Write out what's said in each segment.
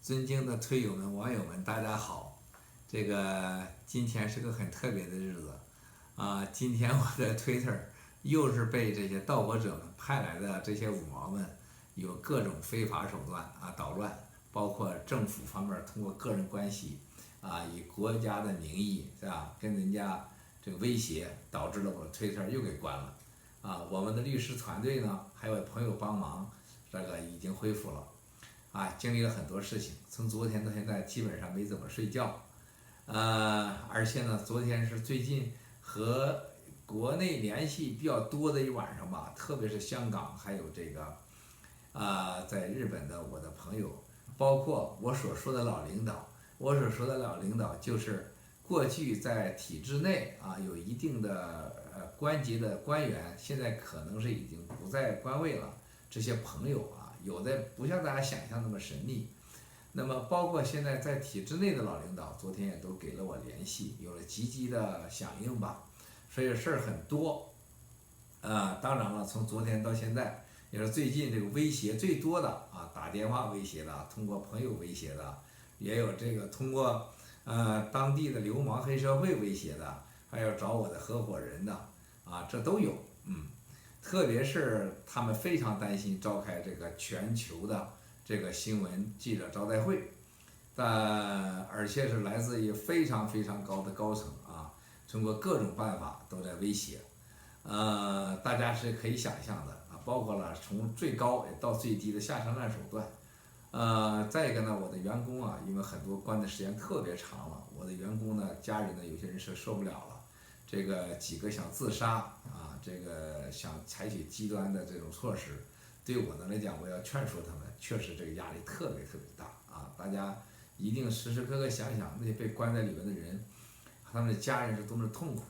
尊敬的推友们、网友们，大家好！这个今天是个很特别的日子啊！今天我的 Twitter 又是被这些盗国者们派来的这些五毛们有各种非法手段捣乱，包括政府方面通过个人关系以国家的名义是吧，跟人家这个威胁，导致了我的 Twitter 又给关了我们的律师团队呢，还有朋友帮忙，这个已经恢复了。经历了很多事情，从昨天到现在基本上没怎么睡觉，而且呢，昨天是最近和国内联系比较多的一晚上吧，特别是香港，还有这个在日本的我的朋友，包括我所说的老领导，就是过去在体制内有一定的官级的官员，现在可能是已经不在官位了，这些朋友有的不像大家想象那么神秘，那么包括现在在体制内的老领导，昨天也都给了我联系，有了积极的响应吧，所以事儿很多，当然了，从昨天到现在，也是最近这个威胁最多的打电话威胁的，通过朋友威胁的，也有这个通过当地的流氓黑社会威胁的，还有找我的合伙人的这都有，特别是他们非常担心召开这个全球的这个新闻记者招待会，而且是来自于非常非常高的高层通过各种办法都在威胁，大家是可以想象的包括了从最高也到最低的下三滥手段，再一个呢，我的员工因为很多关的时间特别长了，我的员工呢，家人呢，有些人是受不了了，这个几个想自杀这个想采取极端的这种措施，对我呢来讲，我要劝说他们，确实这个压力特别特别大大家一定时时刻刻想想那些被关在里面的人，他们的家人是多么的痛苦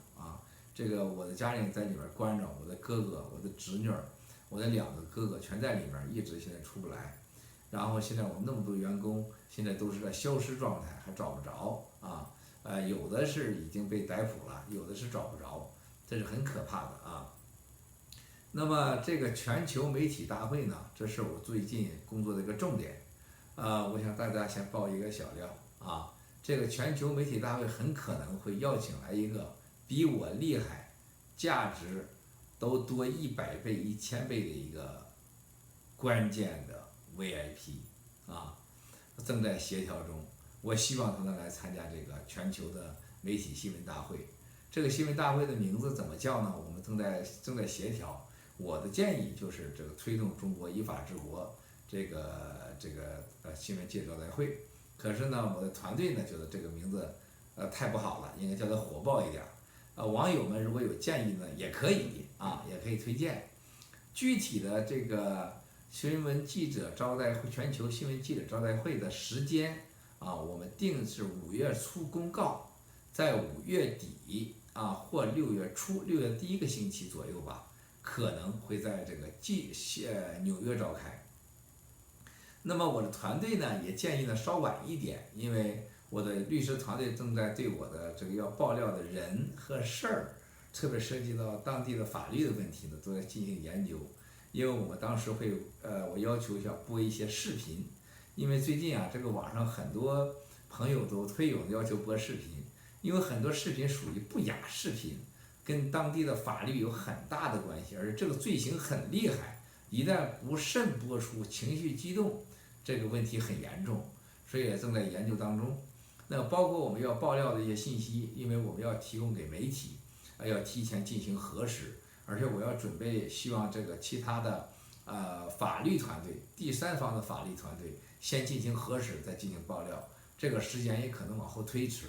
这个我的家人也在里面关着，我的哥哥、我的侄女儿、我的2个哥哥全在里面，一直现在出不来。然后现在我们那么多员工，现在都是在消失状态，还找不着有的是已经被逮捕了，有的是找不着，这是很可怕的那么这个全球媒体大会呢，这是我最近工作的一个重点我想大家先爆一个小料这个全球媒体大会很可能会邀请来一个比我厉害，价值都多100倍、1000倍的一个关键的 VIP 正在协调中，我希望他能来参加这个全球的媒体新闻大会。这个新闻大会的名字怎么叫呢？我们正在协调。我的建议就是这个推动中国依法治国这个新闻记者招待会。可是呢，我的团队呢觉得这个名字太不好了，应该叫它火爆一点。网友们如果有建议呢，也可以也可以推荐。具体的这个新闻记者招待会，全球新闻记者招待会的时间我们定是5月初公告，在5月底或6月初，6月第1个星期左右吧，可能会在这个纽约召开。那么我的团队呢也建议呢稍晚一点，因为我的律师团队正在对我的这个要爆料的人和事儿，特别涉及到当地的法律的问题呢，都在进行研究。因为我们当时会我要求要播一些视频，因为最近这个网上很多朋友都推友要求播视频，因为很多视频属于不雅视频，跟当地的法律有很大的关系，而且这个罪行很厉害，一旦不慎播出，情绪激动，这个问题很严重，所以也正在研究当中。那包括我们要爆料的一些信息，因为我们要提供给媒体，要提前进行核实，而且我要准备，希望这个其他的法律团队、第三方的法律团队先进行核实，再进行爆料，这个时间也可能往后推迟。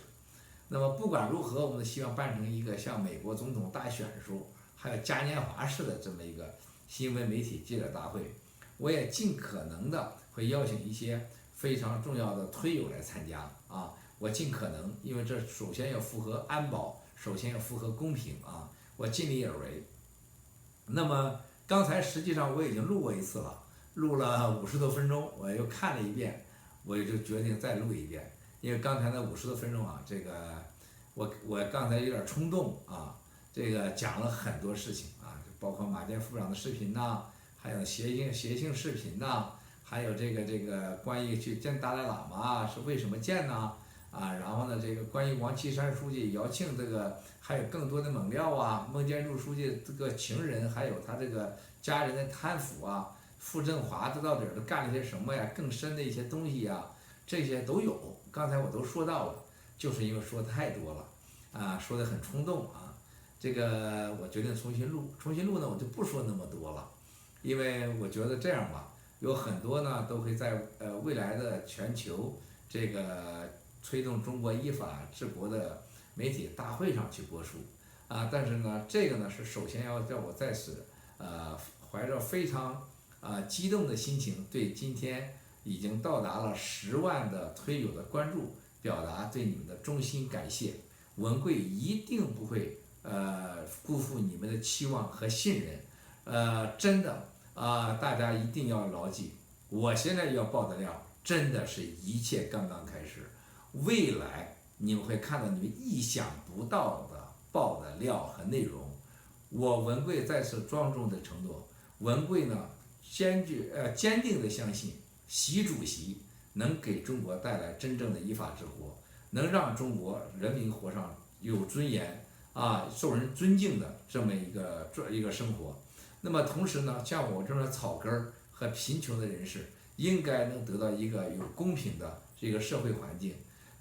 那么不管如何，我们希望办成一个像美国总统大选时候还有嘉年华式的这么一个新闻媒体记者大会，我也尽可能的会邀请一些非常重要的推友来参加我尽可能，因为这首先要符合安保，首先要符合公平我尽力而为。那么刚才实际上我已经录过一次了，录了50多分钟，我又看了一遍，我就决定再录一遍，因为刚才那50多分钟这个我刚才有点冲动这个讲了很多事情包括马建副长的视频还有谐星视频还有这个关于去见达赖喇嘛是为什么见呢？然后呢，这个关于王岐山书记、姚庆这个还有更多的猛料孟建柱书记这个情人，还有他这个家人的贪腐傅政华这到底都干了些什么呀？更深的一些东西这些都有。刚才我都说到了，就是因为说太多了说的很冲动这个我决定重新录呢，我就不说那么多了，因为我觉得这样吧，有很多呢都会在未来的全球这个推动中国依法治国的媒体大会上去播出但是呢，这个呢是首先要叫我在此怀着非常激动的心情，对今天已经到达了10万的推友的关注，表达对你们的衷心感谢。文贵一定不会辜负你们的期望和信任，真的大家一定要牢记，我现在要爆的料，真的是一切刚刚开始，未来你们会看到你们意想不到的爆的料和内容。我文贵再次庄重的承诺，文贵呢坚定的相信，习主席能给中国带来真正的依法治国，能让中国人民活上有尊严受人尊敬的这么一个生活。那么同时呢，像我这种草根和贫穷的人士，应该能得到一个有公平的这个社会环境。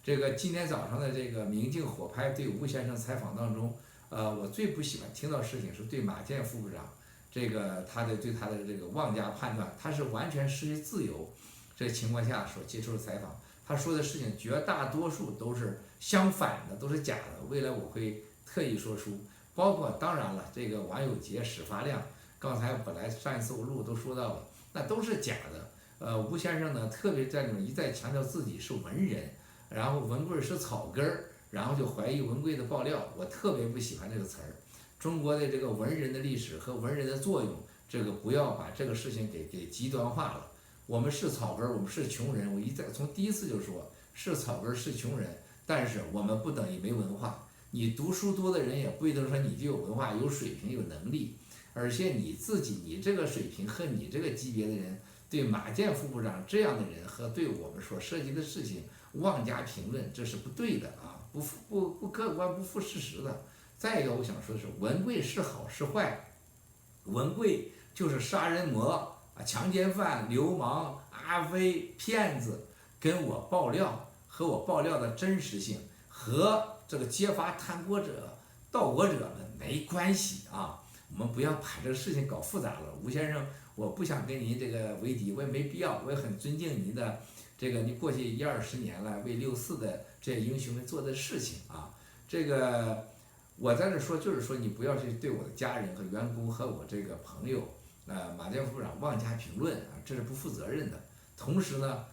这个今天早上的这个明镜火拍对吴先生采访当中，我最不喜欢听到事情是对马建副部长，对他的这个妄加判断，他是完全失去自由这个情况下所接受的采访，他说的事情绝大多数都是相反的，都是假的。未来我会特意说出，包括当然了，这个王有杰、史发亮，刚才本来上一次我录都说到了，那都是假的。吴先生呢，特别在里面一再强调自己是文人，然后文贵是草根儿，然后就怀疑文贵的爆料，我特别不喜欢这个词儿。中国的这个文人的历史和文人的作用，这个不要把这个事情给极端化了。我们是草根，我们是穷人，我从第一次就说是草根是穷人，但是我们不等于没文化。你读书多的人也不一定说你就有文化、有水平、有能力，而且你这个水平和你这个级别的人，对马建副部长这样的人和对我们所涉及的事情妄加评论，这是不对的不客观、不负事实的。再一个，我想说的是，文贵是好是坏，文贵就是杀人魔强奸犯、流氓、阿飞、骗子，跟我爆料和我爆料的真实性和这个揭发贪国者、盗国者们没关系我们不要把这个事情搞复杂了。吴先生，我不想跟您这个为敌，我也没必要，我也很尊敬您的这个你过去10-20年来为6·4的这些英雄们做的事情这个我在这说，就是说你不要去对我的家人和员工和我这个朋友马建副部长妄加评论这是不负责任的。同时呢，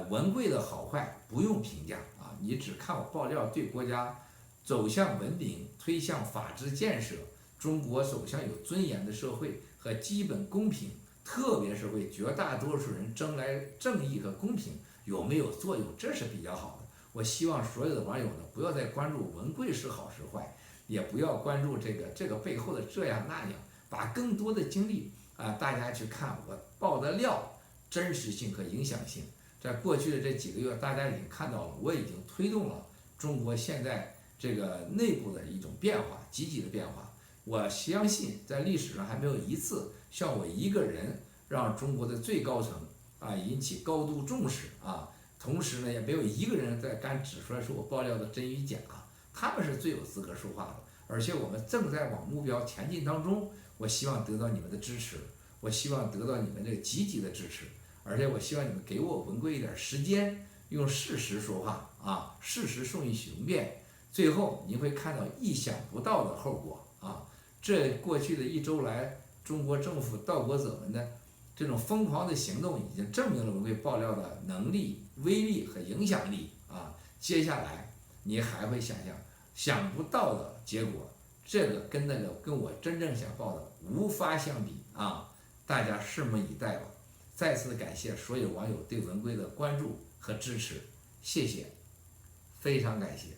文贵的好坏不用评价你只看我爆料对国家走向文明、推向法治建设、中国走向有尊严的社会和基本公平，特别是为绝大多数人争来正义和公平有没有作用，这是比较好的。我希望所有的网友呢，不要再关注文贵是好是坏，也不要关注这个背后的这样那样，把更多的精力大家去看我爆的料真实性和影响性。在过去的这几个月，大家已经看到了，我已经推动了中国现在这个内部的一种变化，积极的变化。我相信在历史上还没有一次像我一个人让中国的最高层引起高度重视同时呢，也没有一个人在敢指出来说我爆料的真与假他们是最有资格说话的。而且我们正在往目标前进当中，我希望得到你们的支持，我希望得到你们这个积极的支持，而且我希望你们给我文贵一点时间，用事实说话事实胜于雄辩，最后你会看到意想不到的后果这过去的1周来，中国政府盗国者们的这种疯狂的行动，已经证明了文贵爆料的能力、威力和影响力接下来你还会想不到的结果，这个跟我真正想报的无法相比大家拭目以待吧。再次感谢所有网友对文贵的关注和支持，谢谢，非常感谢。